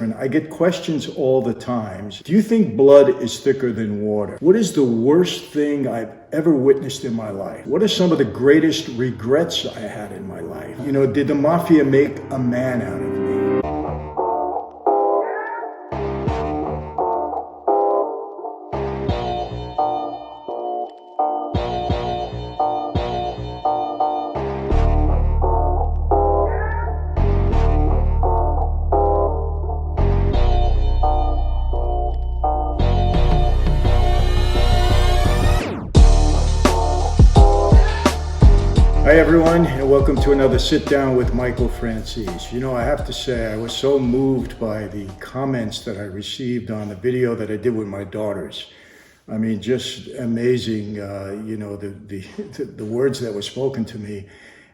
And I get questions all the time. Do you think blood is thicker than water? What is the worst thing I've ever witnessed in my life? What are some of the greatest regrets I had in my life? Did the Mafia make a man out of me? Hi everyone, and welcome to another sit down with Michael Franzese. I have to say I was so moved by the comments that I received on the video that I did with my daughters. I mean, just amazing, the words that were spoken to me.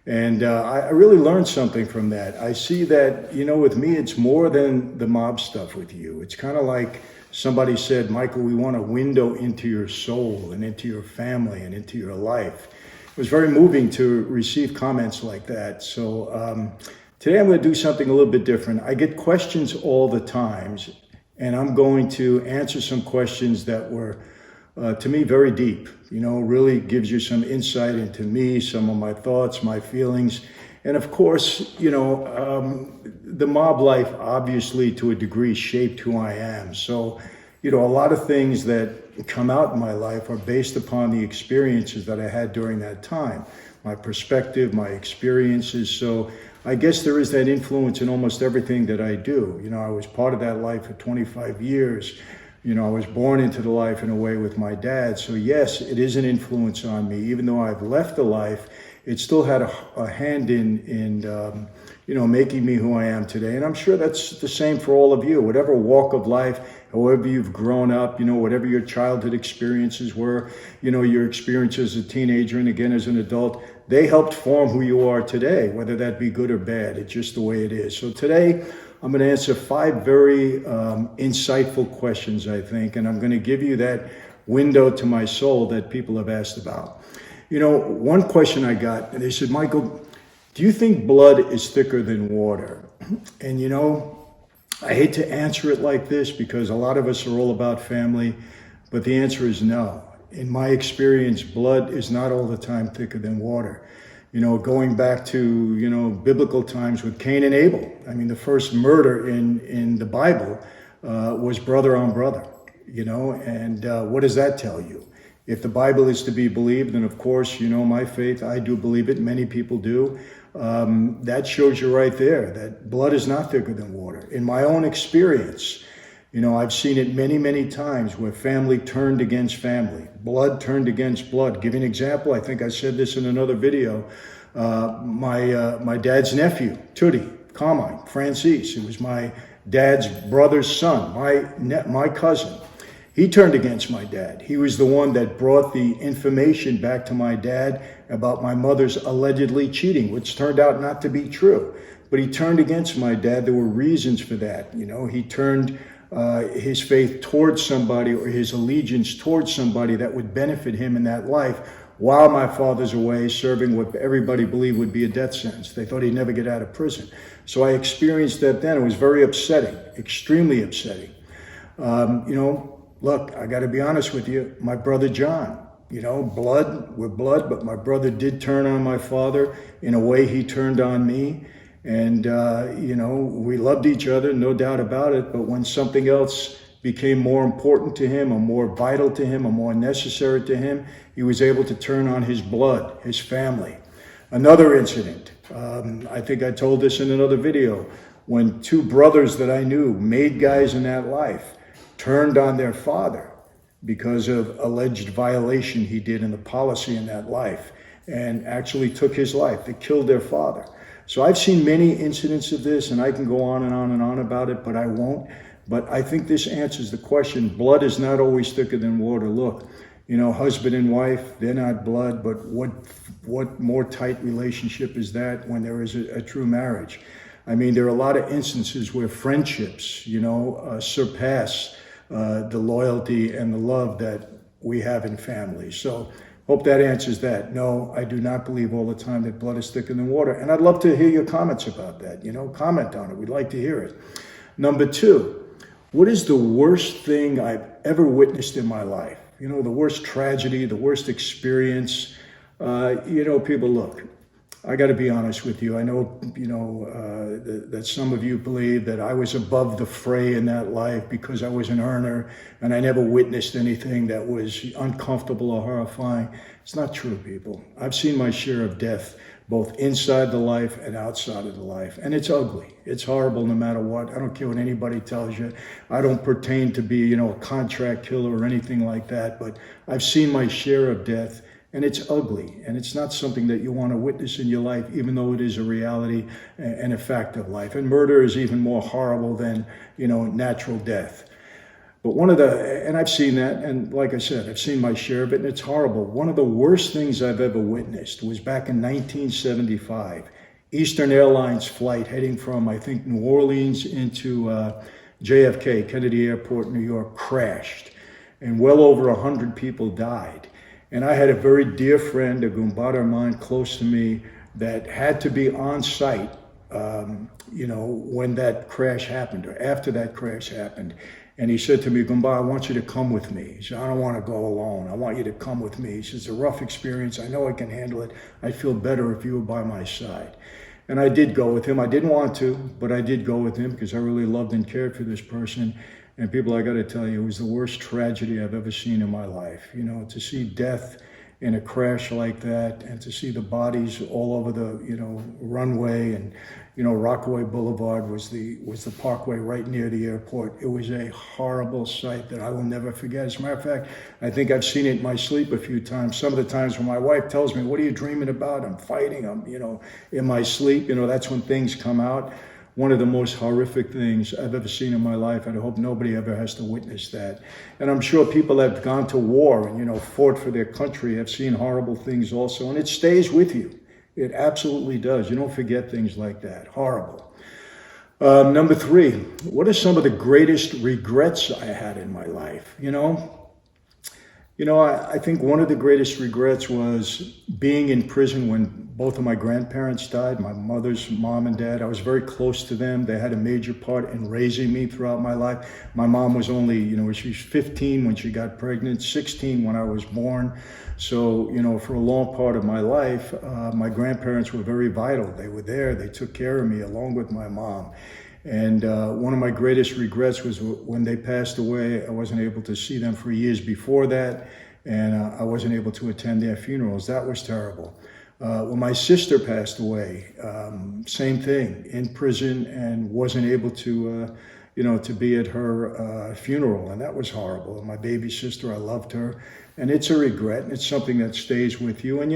And I really learned something from that. I see that, with me, it's more than the mob stuff with you. It's kind of like somebody said, Michael, we want a window into your soul and into your family and into your life. It was very moving to receive comments like that. So today I'm going to do something a little bit different. I get questions all the time, and I'm going to answer some questions that were, to me, very deep. Really gives you some insight into me, some of my thoughts, my feelings. And of course, the mob life, obviously, to a degree, shaped who I am. So, a lot of things that come out in my life are based upon the experiences that I had during that time, my perspective, my experiences. So I guess there is that influence in almost everything that I do. I was part of that life for 25 years. I was born into the life in a way with my dad. So yes, it is an influence on me. Even though I've left the life, it still had a hand in making me who I am today. And I'm sure that's the same for all of you. Whatever walk of life, however you've grown up, whatever your childhood experiences were, your experiences as a teenager and again as an adult, they helped form who you are today, whether that be good or bad. It's just the way it is. So today, I'm going to answer 5 very insightful questions, I think, and I'm going to give you that window to my soul that people have asked about. One question I got, and they said, Michael, do you think blood is thicker than water? And I hate to answer it like this because a lot of us are all about family, but the answer is no. In my experience, blood is not all the time thicker than water. Going back to, biblical times with Cain and Abel. I mean, the first murder in the Bible was brother on brother, and what does that tell you? If the Bible is to be believed, then of course, my faith, I do believe it, many people do. That shows you right there that blood is not thicker than water. In my own experience, I've seen it many, many times where family turned against family, blood turned against blood. Give you an example, I think I said this in another video. My dad's nephew, Michael Franzese, who was my dad's brother's son, my cousin. He turned against my dad. He was the one that brought the information back to my dad about my mother's allegedly cheating, which turned out not to be true. But he turned against my dad. There were reasons for that. He turned his faith towards somebody or his allegiance towards somebody that would benefit him in that life while my father's away serving what everybody believed would be a death sentence. They thought he'd never get out of prison. So I experienced that then. It was very upsetting, extremely upsetting. Look, I got to be honest with you, my brother John, we're blood, but my brother did turn on my father in a way he turned on me. And, we loved each other, no doubt about it. But when something else became more important to him or more vital to him or more necessary to him, he was able to turn on his blood, his family. Another incident, I think I told this in another video, when 2 brothers that I knew, made guys in that life, turned on their father because of alleged violation he did in the policy in that life and actually took his life. They killed their father. So I've seen many incidents of this, and I can go on and on and on about it, but I won't. But I think this answers the question. Blood is not always thicker than water. Look, husband and wife, they're not blood, but what more tight relationship is that when there is a true marriage? I mean, there are a lot of instances where friendships, surpass the loyalty and the love that we have in families. So hope that answers that. No, I do not believe all the time that blood is thicker than water. And I'd love to hear your comments about that. Comment on it. We'd like to hear it. Number two, what is the worst thing I've ever witnessed in my life? You know, the worst tragedy, the worst experience. People, look, I got to be honest with you. I know, that some of you believe that I was above the fray in that life because I was an earner and I never witnessed anything that was uncomfortable or horrifying. It's not true, people. I've seen my share of death, both inside the life and outside of the life. And it's ugly. It's horrible no matter what. I don't care what anybody tells you. I don't pertain to be, a contract killer or anything like that, but I've seen my share of death. And it's ugly, and it's not something that you want to witness in your life, even though it is a reality and a fact of life. And murder is even more horrible than, natural death. But and I've seen that, and like I said, I've seen my share of it, and it's horrible. One of the worst things I've ever witnessed was back in 1975. Eastern Airlines flight heading from, I think, New Orleans into JFK, Kennedy Airport, New York, crashed, and well over 100 people died. And I had a very dear friend, a gumbada of mine close to me, that had to be on site, when that crash happened or after that crash happened. And he said to me, Gumba, I want you to come with me. He said, I don't want to go alone. I want you to come with me. He says, it's a rough experience. I know I can handle it. I'd feel better if you were by my side. And I did go with him. I didn't want to, but I did go with him because I really loved and cared for this person. And people, I got to tell you, it was the worst tragedy I've ever seen in my life. To see death in a crash like that, and to see the bodies all over the, runway, and, Rockaway Boulevard was the parkway right near the airport. It was a horrible sight that I will never forget. As a matter of fact, I think I've seen it in my sleep a few times. Some of the times when my wife tells me, what are you dreaming about? I'm fighting. I'm, in my sleep, that's when things come out. One of the most horrific things I've ever seen in my life, and I hope nobody ever has to witness that. And I'm sure people that have gone to war and, fought for their country have seen horrible things also, and it stays with you. It absolutely does. You don't forget things like that. Horrible. Number three, what are some of the greatest regrets I had in my life? I think one of the greatest regrets was being in prison when both of my grandparents died, my mother's mom and dad. I was very close to them. They had a major part in raising me throughout my life. My mom was only, she was 15 when she got pregnant, 16 when I was born. So, for a long part of my life, my grandparents were very vital. They were there. They took care of me along with my mom. And one of my greatest regrets was when they passed away. I wasn't able to see them for years before that, and I wasn't able to attend their funerals. That was terrible. When my sister passed away, same thing, in prison, and wasn't able to, to be at her funeral, and that was horrible. And my baby sister, I loved her, and it's a regret, and it's something that stays with you. And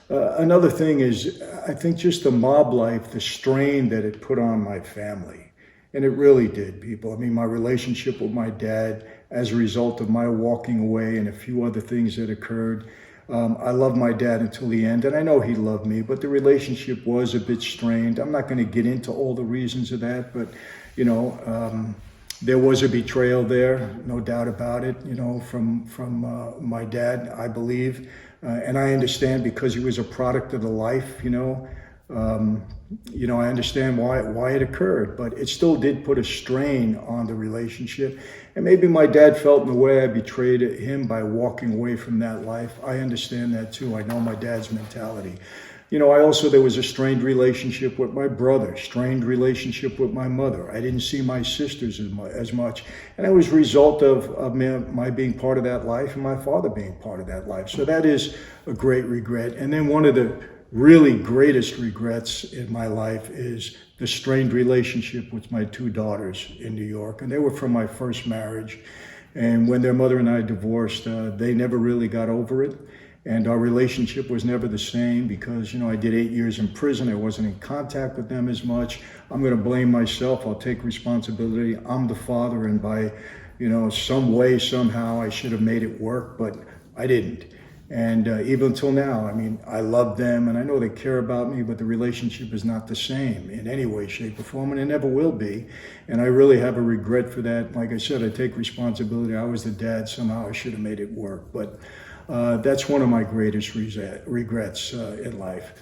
another thing is, I think just the mob life, the strain that it put on my family. And it really did, people. I mean, my relationship with my dad, as a result of my walking away and a few other things that occurred. I loved my dad until the end, and I know he loved me, but the relationship was a bit strained. I'm not going to get into all the reasons of that, but, there was a betrayal there, no doubt about it, from my dad, I believe. And I understand because he was a product of the life, I understand why it occurred, but it still did put a strain on the relationship. And maybe my dad felt in a way I betrayed him by walking away from that life. I understand that too. I know my dad's mentality. There was a strained relationship with my brother, strained relationship with my mother. I didn't see my sisters as much. And it was a result of my being part of that life and my father being part of that life. So that is a great regret. And then one of the really greatest regrets in my life is the strained relationship with my two daughters in New York. And they were from my first marriage. And when their mother and I divorced, they never really got over it. And our relationship was never the same because, I did 8 years in prison. I wasn't in contact with them as much. I'm going to blame myself. I'll take responsibility. I'm the father, and by, some way, somehow, I should have made it work, but I didn't. And even until now, I love them, and I know they care about me, but the relationship is not the same in any way, shape, or form, and it never will be. And I really have a regret for that. Like I said, I take responsibility. I was the dad. Somehow I should have made it work. But that's one of my greatest regrets in life.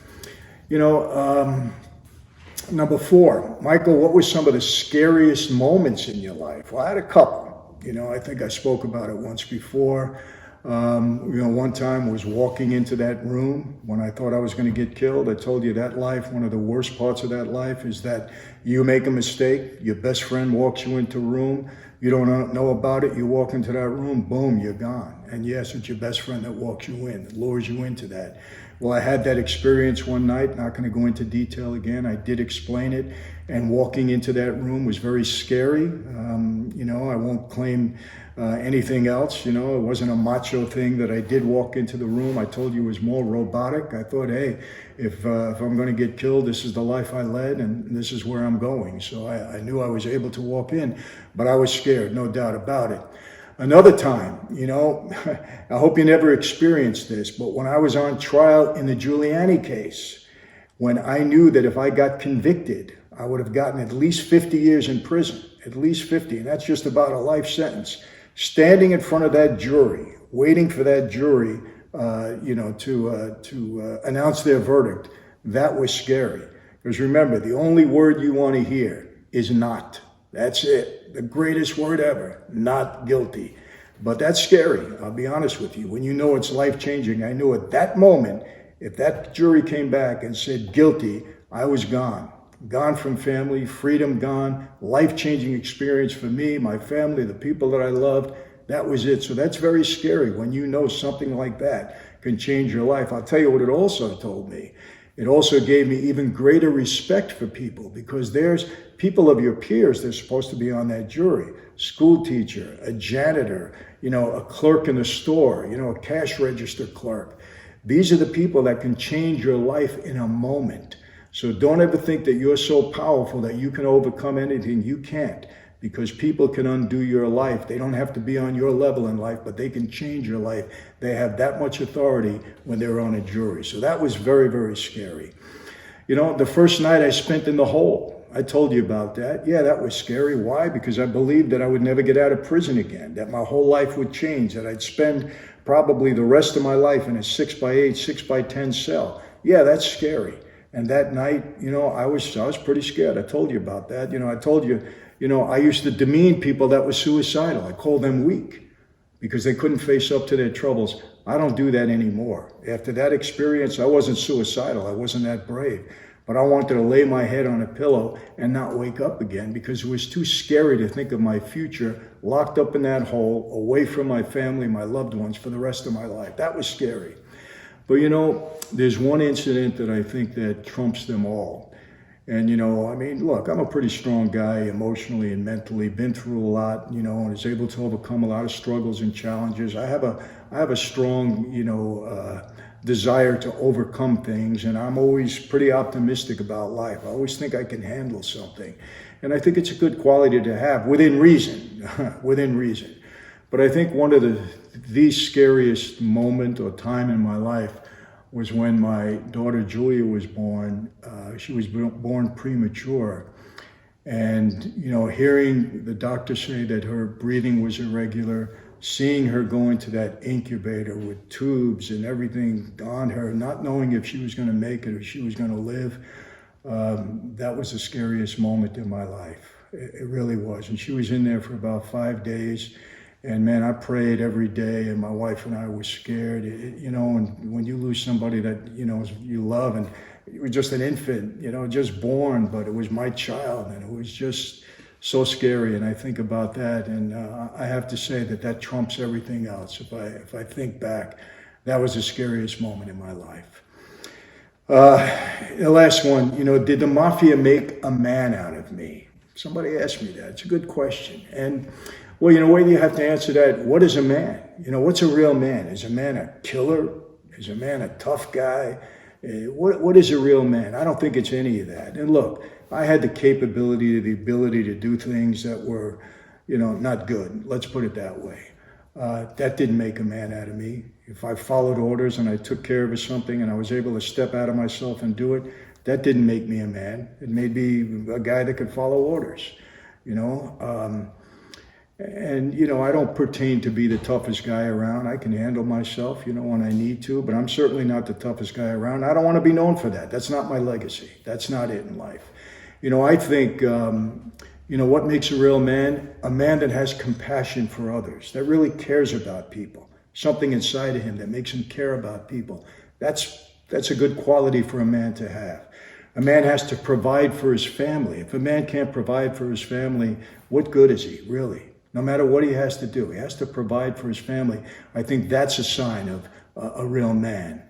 Number 4, Michael, what were some of the scariest moments in your life? Well, I had a couple. I think I spoke about it once before. One time was walking into that room when I thought I was going to get killed. I told you that life, one of the worst parts of that life is that you make a mistake, your best friend walks you into a room, you don't know about it, you walk into that room, boom, you're gone. And yes, it's your best friend that walks you in, that lures you into that. Well, I had that experience one night, not going to go into detail again. I did explain it, and walking into that room was very scary. I won't claim anything else. It wasn't a macho thing that I did walk into the room. I told you it was more robotic. I thought, hey, if I'm going to get killed, this is the life I led, and this is where I'm going. So I knew I was able to walk in, but I was scared, no doubt about it. Another time, I hope you never experienced this, but when I was on trial in the Giuliani case, when I knew that if I got convicted, I would have gotten at least 50 years in prison, at least 50, and that's just about a life sentence. Standing in front of that jury, waiting for that jury, to announce their verdict, that was scary. Because remember, the only word you want to hear is not. That's it. The greatest word ever, not guilty. But that's scary, I'll be honest with you. When you know it's life-changing, I knew at that moment, if that jury came back and said guilty, I was gone. Gone from family, freedom gone, life-changing experience for me, my family, the people that I loved. That was it. So that's very scary when you know something like that can change your life. I'll tell you what it also told me. It also gave me even greater respect for people, because there's people of your peers that are supposed to be on that jury. School teacher, a janitor, a clerk in the store, a cash register clerk. These are the people that can change your life in a moment. So don't ever think that you're so powerful that you can overcome anything. You can't, because people can undo your life. They don't have to be on your level in life, but they can change your life. They have that much authority when they're on a jury. So that was very, very scary. The first night I spent in the hole, I told you about that. Yeah, that was scary. Why? Because I believed that I would never get out of prison again, that my whole life would change, that I'd spend probably the rest of my life in a 6x8, 6x10 cell. Yeah, that's scary. And that night, I was pretty scared. I told you about that. I told you, I used to demean people that were suicidal. I called them weak because they couldn't face up to their troubles. I don't do that anymore. After that experience, I wasn't suicidal. I wasn't that brave. But I wanted to lay my head on a pillow and not wake up again, because it was too scary to think of my future locked up in that hole, away from my family, my loved ones for the rest of my life. That was scary. But there's one incident that I think that trumps them all. And look, I'm a pretty strong guy emotionally and mentally, been through a lot, and was able to overcome a lot of struggles and challenges. I have a strong, desire to overcome things, and I'm always pretty optimistic about life. I always think I can handle something. And I think it's a good quality to have within reason, within reason. But I think one of the scariest moment or time in my life was when my daughter Julia was born. She was born premature. And, hearing the doctor say that her breathing was irregular, seeing her go into that incubator with tubes and everything on her, not knowing if she was going to make it or she was going to live, that was the scariest moment in my life. It really was. And she was in there for about 5 days. And man, I prayed every day, and my wife and I were scared. And when you lose somebody that, you love, and you were just an infant, just born, but it was my child, and it was just so scary. And I think about that, and I have to say that trumps everything else. If I think back, that was the scariest moment in my life. The last one, did the Mafia make a man out of me? Somebody asked me that. It's a good question. And well, where do you have to answer that? What is a man? What's a real man? Is a man a killer? Is a man a tough guy? What is a real man? I don't think it's any of that. And look, I had the capability, the ability to do things that were, not good. Let's put it that way. That didn't make a man out of me. If I followed orders and I took care of something and I was able to step out of myself and do it, that didn't make me a man. It made me a guy that could follow orders, And, I don't pertain to be the toughest guy around. I can handle myself, when I need to, but I'm certainly not the toughest guy around. I don't want to be known for that. That's not my legacy. That's not it in life. I think, what makes a real man? A man that has compassion for others, that really cares about people. Something inside of him that makes him care about people. That's a good quality for a man to have. A man has to provide for his family. If a man can't provide for his family, what good is he, really? No matter what he has to do, he has to provide for his family. I think that's a sign of a real man.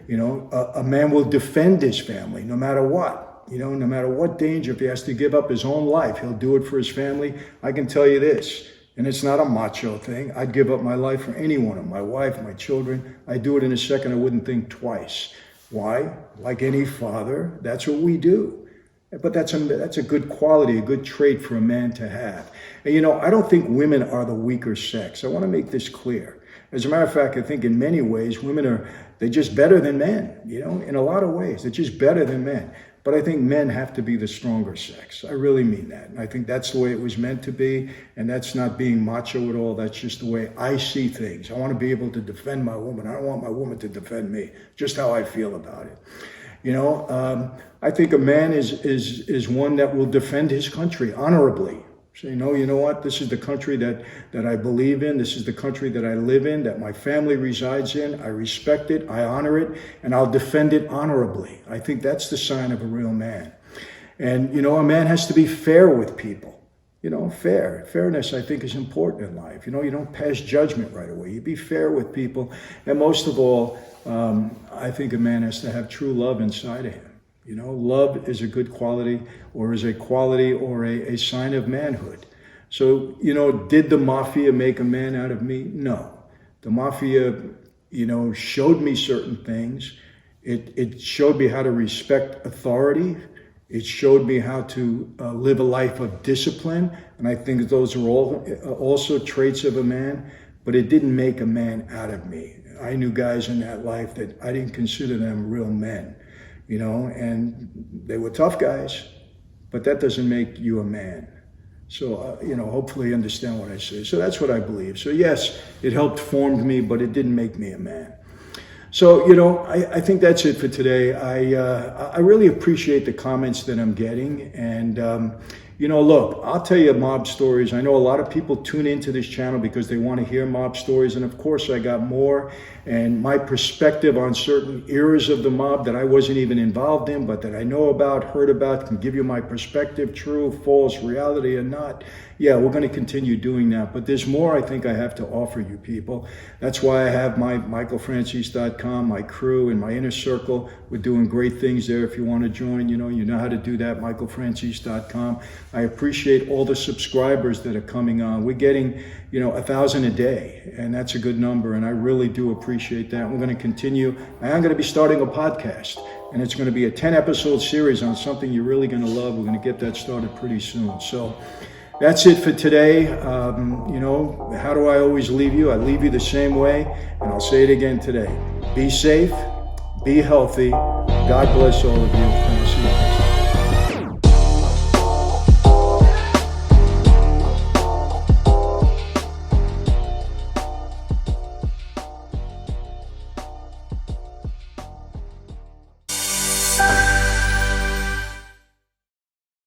A man will defend his family no matter what. No matter what danger, if he has to give up his own life, he'll do it for his family. I can tell you this, and it's not a macho thing. I'd give up my life for any one of my wife, my children. I'd do it in a second. I wouldn't think twice. Why? Like any father, that's what we do. But that's a good quality, a good trait for a man to have. And I don't think women are the weaker sex. I want to make this clear. As a matter of fact, I think in many ways, they're just better than men, in a lot of ways. They're just better than men. But I think men have to be the stronger sex. I really mean that. And I think that's the way it was meant to be. And that's not being macho at all. That's just the way I see things. I want to be able to defend my woman. I don't want my woman to defend me. Just how I feel about it. I think a man is one that will defend his country honorably. Say, no, you know what? This is the country that I believe in. This is the country that I live in, that my family resides in. I respect it. I honor it. And I'll defend it honorably. I think that's the sign of a real man. And, a man has to be fair with people. Fairness, I think, is important in life. You don't pass judgment right away. You be fair with people. And most of all, I think a man has to have true love inside of him. Love is a good quality, or is a quality or a sign of manhood. So, did the Mafia make a man out of me? No. The Mafia, showed me certain things. It showed me how to respect authority. It showed me how to live a life of discipline. And I think those are all also traits of a man, but it didn't make a man out of me. I knew guys in that life that I didn't consider them real men. And they were tough guys, but that doesn't make you a man. So, hopefully you understand what I say. So that's what I believe. So yes, it helped form me, but it didn't make me a man. So, I think that's it for today. I really appreciate the comments that I'm getting. And, look, I'll tell you mob stories. I know a lot of people tune into this channel because they want to hear mob stories. And of course, I got more. And my perspective on certain eras of the mob that I wasn't even involved in, but that I know about, heard about, can give you my perspective, true, false, reality, or not. Yeah, we're going to continue doing that. But there's more I think I have to offer you people. That's why I have my MichaelFranzese.com, my crew, and my inner circle. We're doing great things there. If you want to join, you know how to do that, MichaelFranzese.com. I appreciate all the subscribers that are coming on. We're getting, 1,000 a day, and that's a good number, and I really do appreciate that. We're going to continue. I am going to be starting a podcast, and it's going to be a 10-episode series on something you're really going to love. We're going to get that started pretty soon. So that's it for today. How do I always leave you? I leave you the same way, and I'll say it again today. Be safe, be healthy. God bless all of you, and I'll see you.